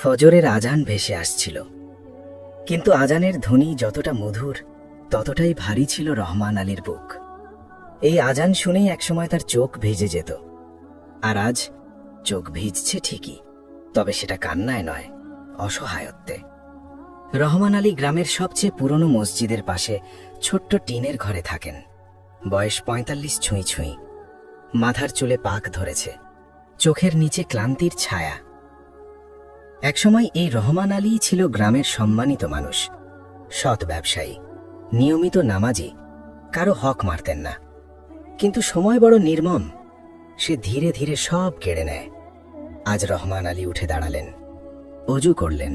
ফজরের আজান ভেসে আসছিল, কিন্তু আজানের ধ্বনি যতটা মধুর ততটাই ভারী ছিল রহমান আলীর বুক। এই আজান শুনেই একসময় তার চোখ ভিজে যেত, আর আজ চোখ ভিজছে ঠিকই, তবে সেটা কান্নায় নয়, অসহায়ত্বে। রহমান আলী গ্রামের সবচেয়ে পুরনো মসজিদের পাশে ছোট্ট টিনের ঘরে থাকেন। বয়স ৪৫ ছুঁই ছুঁই, মাথার চুলে পাক ধরেছে, চোখের নিচে ক্লান্তির ছায়া। একসময় এই রহমান আলী ছিল গ্রামের সম্মানিত মানুষ, সৎ ব্যবসায়ী, নিয়মিত নামাজি, কারো হক মারতেন না। কিন্তু সময় বড় নির্মম, সে ধীরে ধীরে সব কেড়ে নেয়। আজ রহমান আলী উঠে দাঁড়ালেন, অজু করলেন,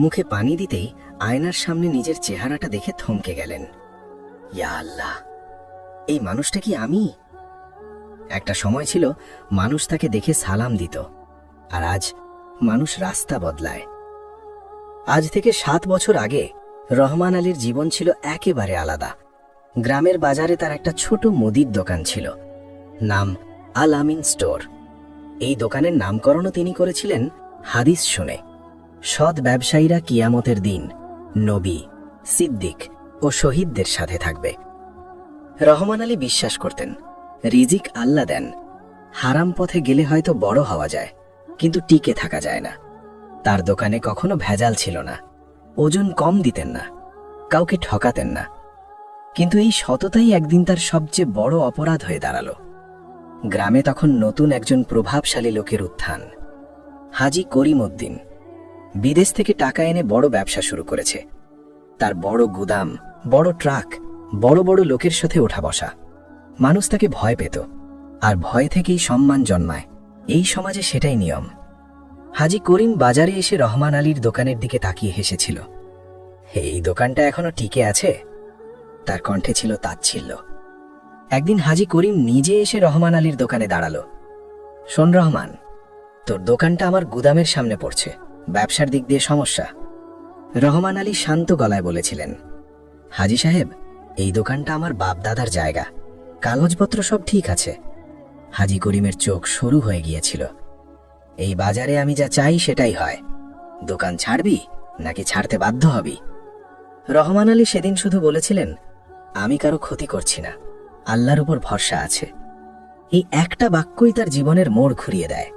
মুখে পানি দিতেই আয়নার সামনে নিজের চেহারাটা দেখে থমকে গেলেন। ইয়া আল্লাহ, এই মানুষটা কি আমি? একটা সময় ছিল মানুষ তাকে দেখে সালাম দিত, আর আজ মানুষ রাস্তা বদলায়। আজ থেকে ৭ বছর আগে রহমান আলীর জীবন ছিল একেবারে আলাদা। গ্রামের বাজারে তার একটা ছোট মুদির দোকান ছিল, নাম আল আমিন স্টোর। এই দোকানের নামকরণও তিনি করেছিলেন হাদিস শুনে। সৎ ব্যবসায়ীরা কিয়ামতের দিন নবী, সিদ্দিক ও শহীদদের সাথে থাকবে। রহমান আলী বিশ্বাস করতেন, রিজিক আল্লাহ দেন, হারাম পথে গেলে হয়তো বড় হওয়া যায়, কিন্তু টিকে থাকা যায় না। তার দোকানে কখনো ভেজাল ছিল না, ওজন কম দিতেন না, কাউকে ঠকাতেন না। কিন্তু এই সততাই একদিন তার সবচেয়ে বড় অপরাধ হয়ে দাঁড়ালো। গ্রামে তখন নতুন একজন প্রভাবশালী লোকের উত্থান, হাজী করিম উদ্দিন। বিদেশ থেকে টাকা এনে বড় ব্যবসা শুরু করেছে। তার বড় গুদাম, বড় ট্রাক, বড় বড় লোকের সাথে ওঠা বসা। মানুষ তাকে ভয় পেত, আর ভয় থেকেই সম্মান জন্মায়। এই সমাজে সেটাই নিয়ম। হাজী করিম বাজারে এসে রহমান আলীর দোকানের দিকে তাকিয়ে হেসেছিল। এই দোকানটা এখনো টিকে আছে? তার কণ্ঠে ছিল তাচ্ছিল্য। একদিন হাজী করিম নিজে এসে রহমান আলীর দোকানে দাঁড়ালো। শোন রহমান, তোর দোকানটা আমার গুদামের সামনে পড়ছে, ব্যবসার দিক দিয়ে সমস্যা। রহমান আলী শান্ত গলায় বলেছিলেন, হাজী সাহেব, এই দোকানটা আমার বাপ দাদার জায়গা, কাগজপত্র সব ঠিক আছে। হাজী করিমের চোখ সরু হয়ে গিয়েছিল। এই বাজারে আমি যা চাই সেটাই হয়। দোকান ছাড়বি নাকি ছাড়তে বাধ্য হবি? রহমান আলী সেদিন শুধু বলেছিলেন, আমি কারো ক্ষতি করছি না, আল্লাহর উপর ভরসা আছে। এই একটা বাক্যই তার জীবনের মোড় ঘুরিয়ে দেয়।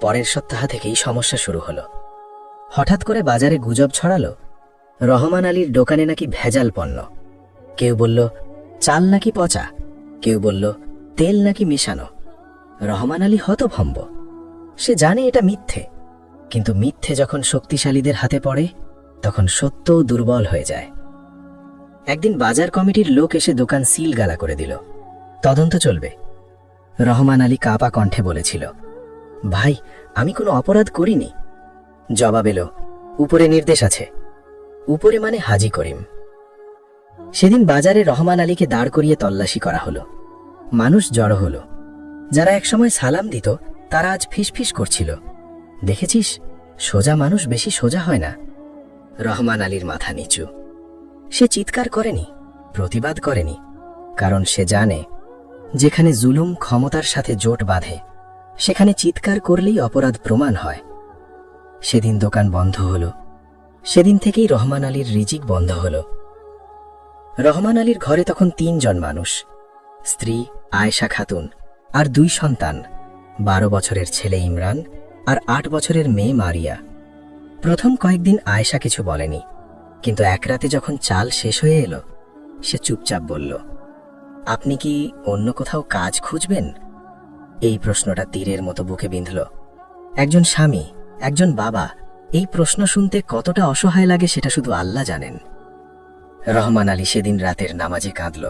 পরের সপ্তাহ থেকেই সমস্যা শুরু হলো। হঠাৎ করে বাজারে গুজব ছড়ালো, রহমান আলীর দোকানে নাকি ভেজাল পণ্য। কেউ বলল চাল নাকি পচা, কেউ বলল তেল নাকি মেশানো। রহমান আলী হতভম্ব। সে জানে এটা মিথ্যে, কিন্তু মিথ্যে যখন শক্তিশালীদের হাতে পড়ে তখন সত্যও দুর্বল হয়ে যায়। একদিন বাজার কমিটির লোক এসে দোকান সিলগালা করে দিল। তদন্ত চলবে। রহমান আলী কাঁপা কণ্ঠে বলেছিল, ভাই, আমি কোনো অপরাধ করিনি। জবাব এলো, উপরে নির্দেশ আছে। উপরে মানে হাজী করিম। সেদিন বাজারে রহমান আলীকে দাঁড় করিয়ে তল্লাশি করা হলো। মানুষ জড়ো হলো। যারা একসময় সালাম দিত তারা আজ ফিসফিস করছিল, দেখেছিস, সোজা মানুষ বেশি সোজা হয় না। রহমান আলীর মাথা নিচু। সে চিৎকার করেনি, প্রতিবাদ করেনি, কারণ সে জানে যেখানে জুলুম ক্ষমতার সাথে জোট বাঁধে সেখানে চিৎকার করলেই অপরাধ প্রমাণ হয়। সেদিন দোকান বন্ধ হলো। সেদিন থেকেই রহমান আলীর রিজিক বন্ধ হলো। রহমান আলীর ঘরে তখন ৩ জন মানুষ, স্ত্রী আয়েশা খাতুন আর 2 সন্তান, 12 বছরের ছেলে ইমরান আর 8 বছরের মেয়ে মারিয়া। প্রথম কয়েকদিন আয়েশা কিছু বলেনি, কিন্তু এক রাতে যখন চাল শেষ হয়ে এলো সে চুপচাপ বলল, আপনি কি অন্য কোথাও কাজ খুঁজবেন? এই প্রশ্নটা তীরের মতো বুকে বিঁধল। একজন স্বামী, একজন বাবা, এই প্রশ্ন শুনতে কতটা অসহায় লাগে সেটা শুধু আল্লাহ জানেন। রহমান আলী সেদিন রাতের নামাজে কাঁদল,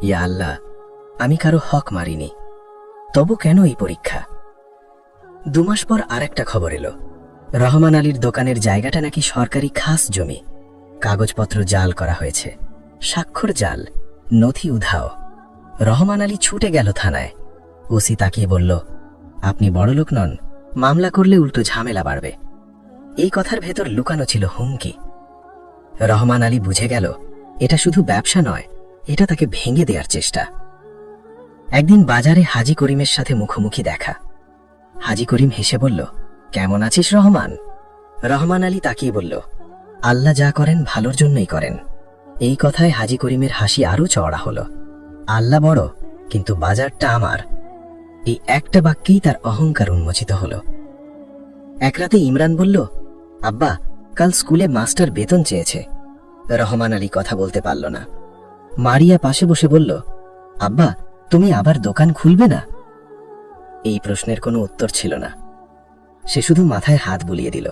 ইয়া আল্লাহ, আমি কারো হক মারিনি, তবু কেন এই পরীক্ষা? 2 মাস পর আরেকটা খবর এলো, রহমান আলীর দোকানের জায়গাটা নাকি সরকারি খাস জমি। কাগজপত্র জাল করা হয়েছে, স্বাক্ষর জাল, নথি উধাও। রহমান আলী ছুটে গেল থানায়। ওসি তাকিয়ে বলল, আপনি বড়লোক নন, মামলা করলে উল্টো ঝামেলা বাড়বে। এই কথার ভেতর লুকানো ছিল হুমকি। রহমান আলী বুঝে গেল এটা শুধু ব্যবসা নয়, এটা তাকে ভেঙে দেওয়ার চেষ্টা। একদিন বাজারে হাজী করিমের সাথে মুখোমুখি দেখা। হাজী করিম হেসে বলল, কেমন আছিস রহমান? রহমান আলী তাকিয়ে বলল, আল্লাহ যা করেন ভালোর জন্যই করেন। এই কথায় হাজী করিমের হাসি আরো চওড়া হলো। আল্লাহ বড়, কিন্তু বাজারটা আমার। এই একটা বাক্যেই তার অহংকার উন্মোচিত হলো। এক রাতে ইমরান বলল, আব্বা, কাল স্কুলে মাস্টার বেতন চেয়েছে। রহমান আলী কথা বলতে পারল না। মারিয়া পাশে বসে বলল, আব্বা, তুমি আবার দোকান খুলবে না? এই প্রশ্নের কোনো উত্তর ছিল না। সে শুধু মাথায় হাত বুলিয়ে দিল।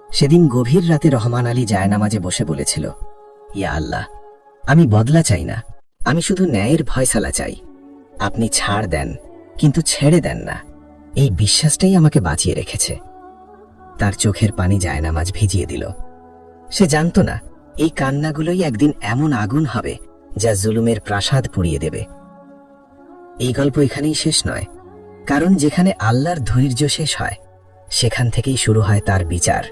সেদিন গভীর রাতে রহমান আলী জায়নামাজে বসে বলেছিল, ইয়া আল্লাহ, আমি বদলা চাই না, আমি শুধু ন্যায়ের ফয়সালা চাই। আপনি ছাড় দেন, কিন্তু ছেড়ে দেন না। এই বিশ্বাসটাই আমাকে বাঁচিয়ে রেখেছে। তার চোখের পানি জায়নামাজ ভিজিয়ে দিল। সে জানত না এই কান্নাগুলোই একদিন এমন আগুন হবে যা জুলুমের প্রাসাদ পুড়িয়ে দেবে। এই গল্প এখানেই শেষ নয়, কারণ যেখানে আল্লাহর ধৈর্য শেষ হয়, সেখান থেকেই শুরু হয় তার বিচার।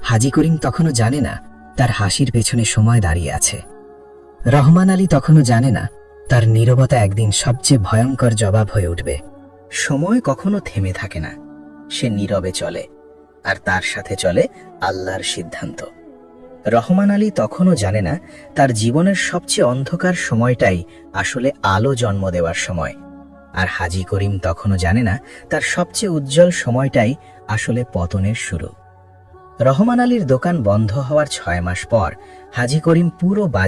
হাজী করিম তখনও জানে না তার হাসির পেছনে সময় দাঁড়িয়ে আছে। রহমান আলী তখনও জানে না তার নীরবতা একদিন সবচেয়ে ভয়ঙ্কর জবাব হয়ে উঠবে। সময় কখনো থেমে থাকে না, সে নীরবে চলে, আর তার সাথে চলে আল্লাহর সিদ্ধান্ত। রহমান আলী তখনও জানে না তার জীবনের সবচেয়ে অন্ধকার সময়টাই আসলে আলো জন্ম দেওয়ার সময়, আর হাজী করিম তখনও জানে না তার সবচেয়ে উজ্জ্বল সময়টাই আসলে পতনের শুরু। রহমান আলীর দোকান বন্ধ হওয়ার 6 মাস পর হাজী করিম পুরো বাজার